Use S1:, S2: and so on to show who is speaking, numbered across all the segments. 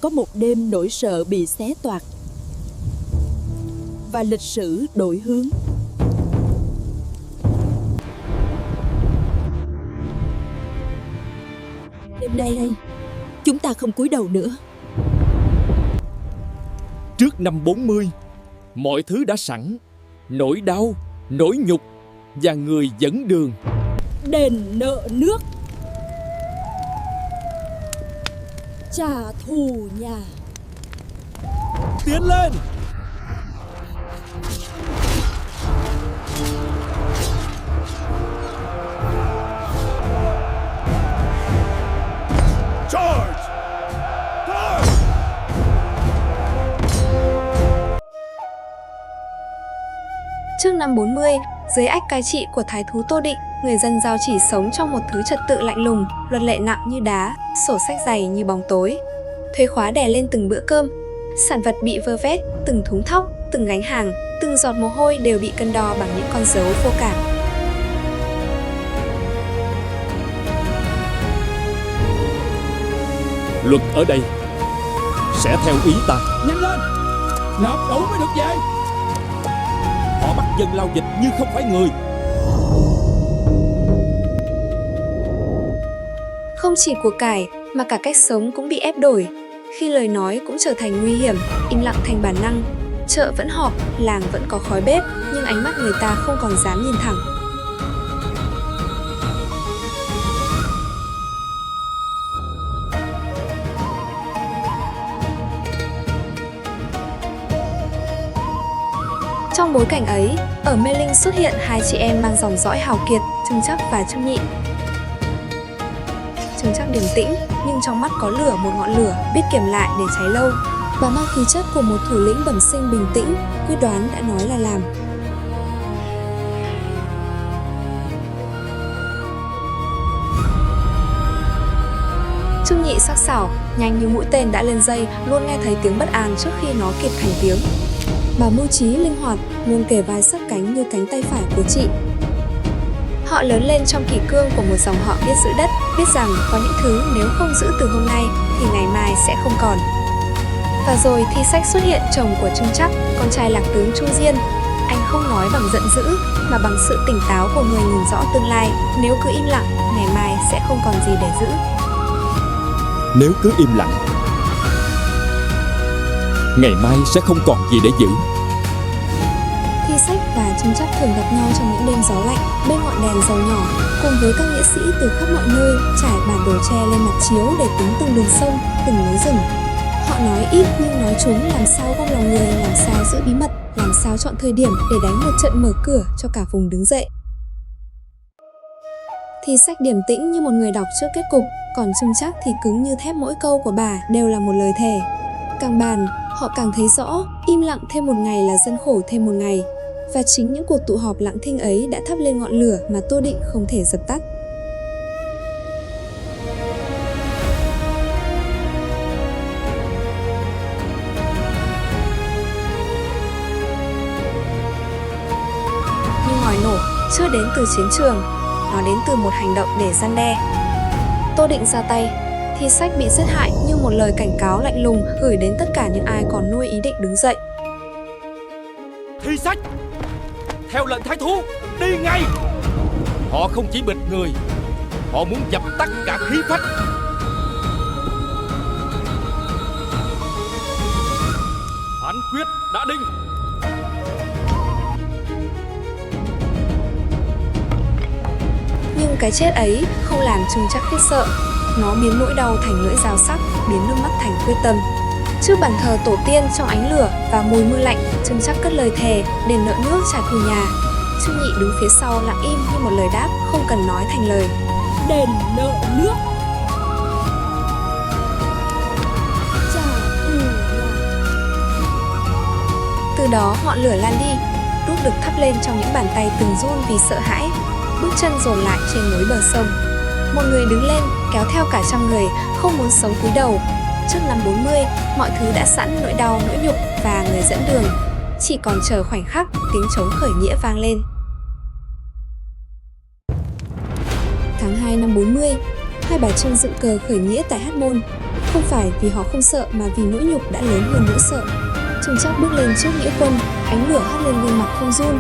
S1: có một đêm nỗi sợ bị xé toạc và lịch sử đổi hướng. Đêm nay, chúng ta không cúi đầu nữa.
S2: Trước năm 40, mọi thứ đã sẵn. Nỗi đau, nỗi nhục và người dẫn đường.
S1: Đền nợ nước, trả thù nhà.
S2: Tiến lên! Charge!
S3: Trước năm 40, dưới ách cai trị của Thái thú Tô Định, người dân Giao Chỉ sống trong một thứ trật tự lạnh lùng, luật lệ nặng như đá, sổ sách dày như bóng tối. Thuế khóa đè lên từng bữa cơm, sản vật bị vơ vét, từng thúng thóc, từng gánh hàng, từng giọt mồ hôi đều bị cân đo bằng những con dấu vô cảm.
S2: Luật ở đây sẽ theo ý ta.
S4: Nhanh lên! Nộp đủ mới được về!
S2: Họ bắt dân lao dịch như không phải người.
S3: Không chỉ của cải, mà cả cách sống cũng bị ép đổi. Khi lời nói cũng trở thành nguy hiểm, im lặng thành bản năng. Chợ vẫn họp, làng vẫn có khói bếp, nhưng ánh mắt người ta không còn dám nhìn thẳng. Trong bối cảnh ấy, ở Mê Linh xuất hiện hai chị em mang dòng dõi hào kiệt, Trưng Trắc và Trưng Nhị. Trưng Trắc điềm tĩnh, nhưng trong mắt có lửa một ngọn lửa, biết kiềm lại để cháy lâu. Bà mang khí chất của một thủ lĩnh bẩm sinh bình tĩnh, quyết đoán đã nói là làm. Trưng Nhị sắc sảo, nhanh như mũi tên đã lên dây, luôn nghe thấy tiếng bất an trước khi nó kịp thành tiếng. Bà mưu trí linh hoạt, luôn kề vai sát cánh như cánh tay phải của chị. Họ lớn lên trong kỷ cương của một dòng họ biết giữ đất, biết rằng có những thứ nếu không giữ từ hôm nay thì ngày mai sẽ không còn. Và rồi Thi Sách xuất hiện, chồng của Trưng Trắc, con trai lạc tướng Chu Diên. Anh không nói bằng giận dữ, mà bằng sự tỉnh táo của người nhìn rõ tương lai. Nếu cứ im lặng, ngày mai sẽ không còn gì để giữ.
S2: Nếu cứ im lặng, ngày mai sẽ không còn gì để giữ.
S3: Thi Sách và Trưng Trắc thường gặp nhau trong những đêm gió lạnh, bên ngọn đèn dầu nhỏ, cùng với các nghĩa sĩ từ khắp mọi nơi trải bản đồ tre lên mặt chiếu để tính từng đường sông, từng núi rừng. Họ nói ít nhưng nói trúng, làm sao gom lòng người, làm sao giữ bí mật, làm sao chọn thời điểm để đánh một trận mở cửa cho cả vùng đứng dậy. Thi Sách điềm tĩnh như một người đọc trước kết cục, còn Trưng Trắc thì cứng như thép, mỗi câu của bà đều là một lời thề. Càng bàn, họ càng thấy rõ, im lặng thêm một ngày là dân khổ thêm một ngày. Và chính những cuộc tụ họp lặng thinh ấy đã thắp lên ngọn lửa mà Tô Định không thể dập tắt. Nhưng ngòi nổ chưa đến từ chiến trường, nó đến từ một hành động để răn đe. Tô Định ra tay, Thi Sách bị giết hại như một lời cảnh cáo lạnh lùng gửi đến tất cả những ai còn nuôi ý định đứng dậy.
S2: Thi Sách, theo lệnh thái thú, đi ngay! Họ không chỉ bịt người, họ muốn dập tắt cả khí phách. Phán quyết đã định.
S3: Nhưng cái chết ấy không làm Trưng Trắc khiếp sợ. Nó biến nỗi đau thành lưỡi dao sắc, biến nước mắt thành quyết tâm. Trước bàn thờ tổ tiên trong ánh lửa và mùi mưa lạnh, Trưng Trắc cất lời thề đền nợ nước trả thù nhà. Trưng Nhị đứng phía sau lặng im như một lời đáp không cần nói thành lời.
S1: Đền nợ nước, trả thù nhà.
S3: Từ đó ngọn lửa lan đi, đuốc được thắp lên trong những bàn tay từng run vì sợ hãi. Bước chân dồn lại trên núi bờ sông. Một người đứng lên, kéo theo cả trăm người, không muốn sống cúi đầu. Trước năm 40, mọi thứ đã sẵn, nỗi đau, nỗi nhục và người dẫn đường. Chỉ còn chờ khoảnh khắc tiếng trống khởi nghĩa vang lên. Tháng 2 năm 40, Hai Bà Trưng dựng cờ khởi nghĩa tại Hát Môn. không phải vì họ không sợ mà vì nỗi nhục đã lớn hơn nỗi sợ. Trương Trác bước lên trước nghĩa quân, ánh lửa hắt lên gương mặt không run.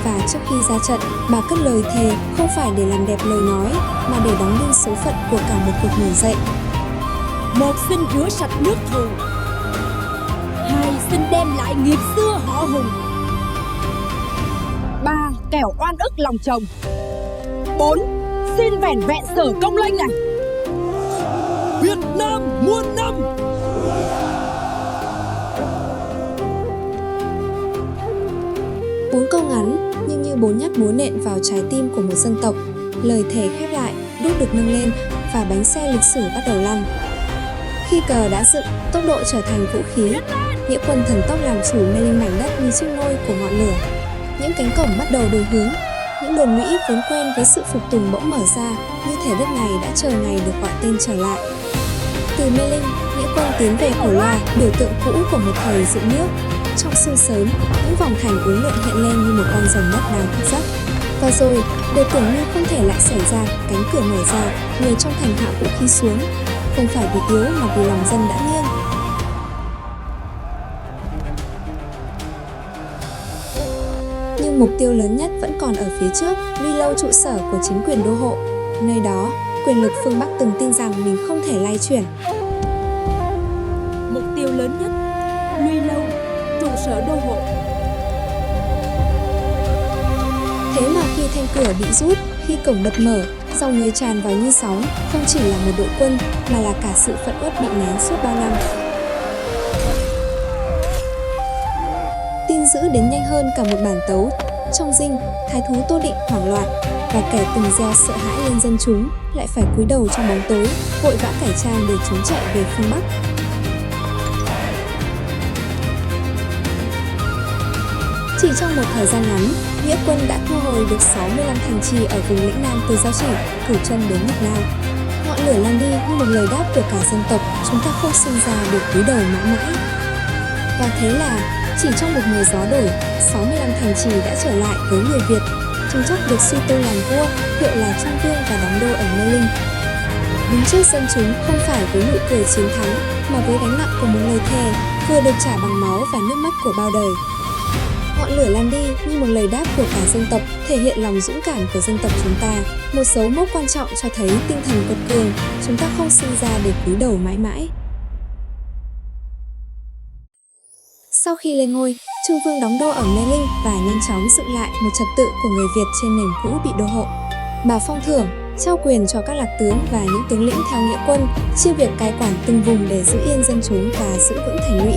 S3: Và trước khi ra trận, bà cất lời thề không phải để làm đẹp lời nói, mà để đóng đinh số phận của cả một cuộc nổi dậy.
S1: Một, xin rửa sạch nước thù. Hai, xin đem lại nghiệp xưa họ Hùng. Ba, kẻo oan ức lòng chồng. Bốn, xin vẻn vẹn sở công lanh này.
S4: Việt Nam muôn năm.
S3: Bốn câu ngắn nhưng như bốn nhát búa nện vào trái tim của một dân tộc. Lời thề khép lại, đuốc được nâng lên và bánh xe lịch sử bắt đầu lăn. Khi cờ đã dựng, tốc độ trở thành vũ khí. Nghĩa quân thần tốc làm chủ mê linh mảnh đất như chiếc nôi của ngọn lửa. Những cánh cổng bắt đầu đổi hướng. Những đồn lũy vốn quen với sự phục tùng bỗng mở ra, như thể đất này đã chờ ngày được gọi tên trở lại. Từ Mê Linh, nghĩa quân tiến về Cổ Loa, biểu tượng cũ của một thời dựng nước. Trong sương sớm, những vòng thành uốn lượn hiện lên như một con rồng đất đang thức giấc. Và rồi, để tưởng như không thể lại xảy ra, cánh cửa mở ra, người trong thành hạ vũ khí xuống. Không phải vì yếu mà vì lòng dân đã nghiêng. Nhưng mục tiêu lớn nhất vẫn còn ở phía trước, Luy Lâu, trụ sở của chính quyền đô hộ. Nơi đó, quyền lực phương Bắc từng tin rằng mình không thể lay chuyển.
S1: Mục tiêu lớn nhất, Luy Lâu, trụ sở đô hộ.
S3: Thế mà khi thanh cửa bị rút, khi cổng bật mở, dòng người tràn vào như sóng, không chỉ là một đội quân mà là cả sự phẫn uất bị nén suốt bao năm. Tin dữ đến nhanh hơn cả một bản tấu. Trong dinh, thái thú Tô Định hoảng loạn, và kẻ từng gieo sợ hãi lên dân chúng lại phải cúi đầu trong bóng tối, vội vã cải trang để trốn chạy về phương Bắc. Chỉ trong một thời gian ngắn, nghĩa quân đã thu hồi được 65 thành trì ở vùng lĩnh Nam từ Giao Chỉ, Cửu Chân đến Nhật Nam. Ngọn lửa lan đi như một lời đáp của cả dân tộc, chúng ta không sinh ra được cúi đầu mãi mãi. Và thế là, chỉ trong một mùa gió đổi, 65 thành trì đã trở lại với người Việt. Trương Trác được suy tôn làm vua, hiệu là Trung Vương và đóng đô ở Mê Linh. Đứng trước dân chúng không phải với nụ cười chiến thắng, mà với gánh nặng của một lời thề vừa được trả bằng máu và nước mắt của bao đời. Ngọn lửa lan đi như một lời đáp của cả dân tộc, thể hiện lòng dũng cảm của dân tộc chúng ta, một dấu mốc quan trọng cho thấy tinh thần quật cường, chúng ta không sinh ra để cúi đầu mãi mãi. Sau khi lên ngôi, Trương Vương đóng đô ở Mê Linh và nhanh chóng dựng lại một trật tự của người Việt trên nền cũ bị đô hộ. Bà phong thưởng, trao quyền cho các lạc tướng và những tướng lĩnh theo nghĩa quân, chia việc cai quản từng vùng để giữ yên dân chúng và giữ vững thành lũy.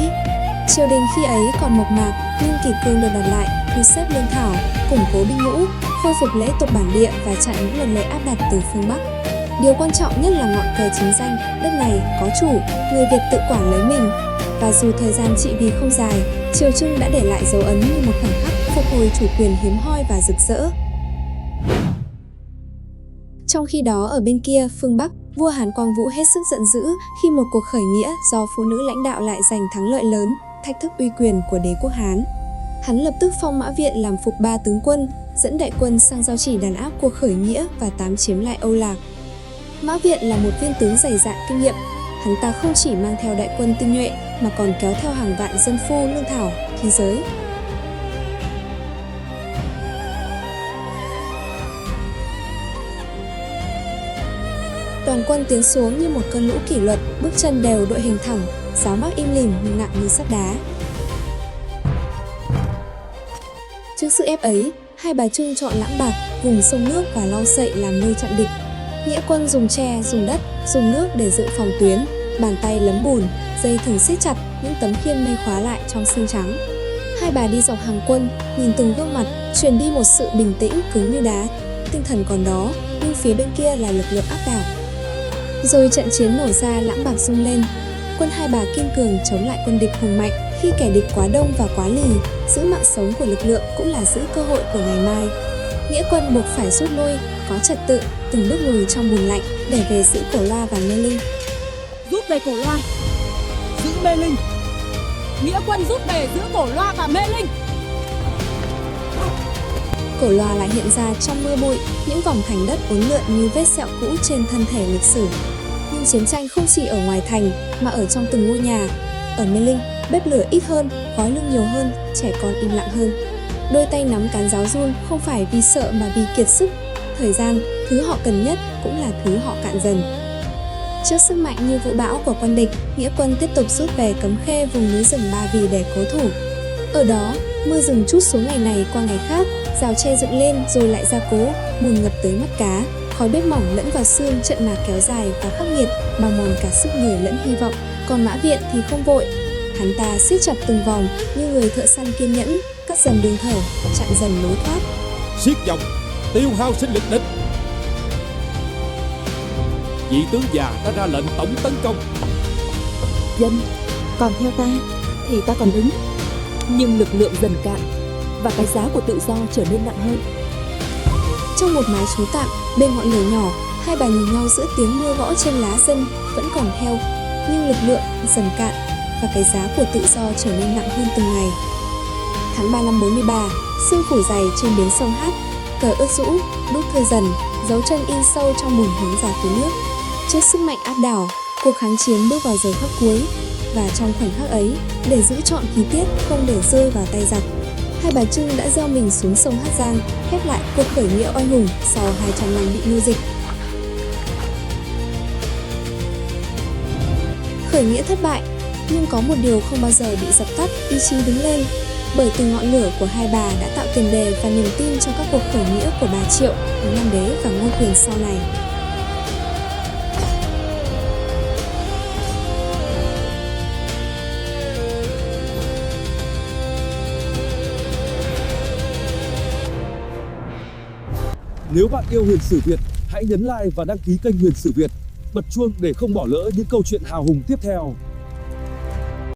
S3: Triều đình khi ấy còn mộc mạc, nhưng kỷ cương được đặt lại, thu xếp lương thảo, củng cố binh ngũ, khôi phục lễ tục bản địa và chặn những luật lệ áp đặt từ phương Bắc. Điều quan trọng nhất là ngọn cờ chính danh, đất này có chủ, người Việt tự quản lấy mình. Và dù thời gian trị vì không dài, Triều Trưng đã để lại dấu ấn như một khoảnh khắc phục hồi chủ quyền hiếm hoi và rực rỡ. Trong khi đó ở bên kia, phương Bắc, vua Hán Quang Vũ hết sức giận dữ khi một cuộc khởi nghĩa do phụ nữ lãnh đạo lại giành thắng lợi lớn, thách thức uy quyền của đế quốc Hán. Hắn lập tức phong Mã Viện làm phục 3 tướng quân, dẫn đại quân sang Giao Chỉ đàn áp cuộc khởi nghĩa và tám chiếm lại Âu Lạc. Mã Viện là một viên tướng dày dạn kinh nghiệm. Hắn ta không chỉ mang theo đại quân tinh nhuệ mà còn kéo theo hàng vạn dân phu, lương thảo, khí giới. Đoàn quân tiến xuống như một cơn lũ kỷ luật, bước chân đều, đội hình thẳng, giáo mác im lìm nhưng nặng như sắt đá. Trước sự ép ấy, Hai Bà Trưng chọn Lãng Bạc, vùng sông nước và Lau Sậy làm nơi chặn địch. Nghĩa quân dùng tre, dùng đất, dùng nước để dựng phòng tuyến, bàn tay lấm bùn, dây thừng siết chặt, những tấm khiên mây khóa lại trong sương trắng. Hai bà đi dọc hàng quân, nhìn từng gương mặt, truyền đi một sự bình tĩnh cứng như đá. Tinh thần còn đó, nhưng phía bên kia là lực lượng áp đảo. Rồi trận chiến nổ ra, Lãng Bạc rung lên. Quân Hai Bà kiên cường chống lại quân địch hùng mạnh. Khi kẻ địch quá đông và quá lì, giữ mạng sống của lực lượng cũng là giữ cơ hội của ngày mai. Nghĩa quân buộc phải rút lui, có trật tự, từng bước lùi trong bùn lạnh để về giữ Cổ Loa và Mê Linh.
S1: Rút về Cổ Loa, giữ Mê Linh. Nghĩa quân rút về giữ Cổ Loa và Mê Linh.
S3: Cổ Loa lại hiện ra trong mưa bụi, những vòng thành đất uốn lượn như vết sẹo cũ trên thân thể lịch sử. Nhưng chiến tranh không chỉ ở ngoài thành mà ở trong từng ngôi nhà. Ở Mê Linh, bếp lửa ít hơn, khói lưng nhiều hơn, trẻ con im lặng hơn. Đôi tay nắm cán giáo run không phải vì sợ mà vì kiệt sức. Thời gian, thứ họ cần nhất cũng là thứ họ cạn dần. Trước sức mạnh như vũ bão của quân địch, nghĩa quân tiếp tục rút về Cấm Khê, vùng núi rừng Ba Vì để cố thủ. Ở đó, mưa rừng trút xuống ngày này qua ngày khác, rào tre dựng lên rồi lại gia cố, bùn ngập tới mắt cá, khói bếp mỏng lẫn vào xương, trận mạc kéo dài và khắc nghiệt, bào mòn cả sức người lẫn hy vọng. Còn Mã Viện thì không vội, hắn ta siết chặt từng vòng như người thợ săn kiên nhẫn, cắt dần đường thở, chặn dần lối thoát.
S4: Siết dòng, tiêu hao sinh lực địch. Vị tướng già đã ra lệnh tổng tấn công.
S1: Dân, còn theo ta thì ta còn ứng. Nhưng lực lượng dần cạn và cái giá của tự do trở nên nặng hơn.
S3: Trong một mái trú tạm bên ngọn lửa nhỏ, hai bà nhìn nhau giữa tiếng mưa gõ trên lá dân vẫn còn theo, nhưng lực lượng dần cạn và cái giá của tự do trở nên nặng hơn từng ngày. Tháng 3 năm 43, sương phủ dày trên bến sông Hát, cờ ướt rũ, đúc thưa dần, dấu chân in sâu trong bùn hướng ra phía nước. Trước sức mạnh áp đảo, cuộc kháng chiến bước vào giờ khắc cuối, và trong khoảnh khắc ấy, để giữ trọn khí tiết không để rơi vào tay giặc, Hai Bà Trưng đã gieo mình xuống sông Hát Giang, khép lại cuộc khởi nghĩa oai hùng sau 200 năm bị nô dịch. Khởi nghĩa thất bại, nhưng có một điều không bao giờ bị dập tắt: ý chí đứng lên. Bởi từ ngọn lửa của hai bà đã tạo tiền đề và niềm tin cho các cuộc khởi nghĩa của bà Triệu, Lý Nam Đế và Ngô Quyền sau này.
S4: Nếu bạn yêu Huyền Sử Việt, hãy nhấn like và đăng ký kênh Huyền Sử Việt, bật chuông để không bỏ lỡ những câu chuyện hào hùng tiếp theo.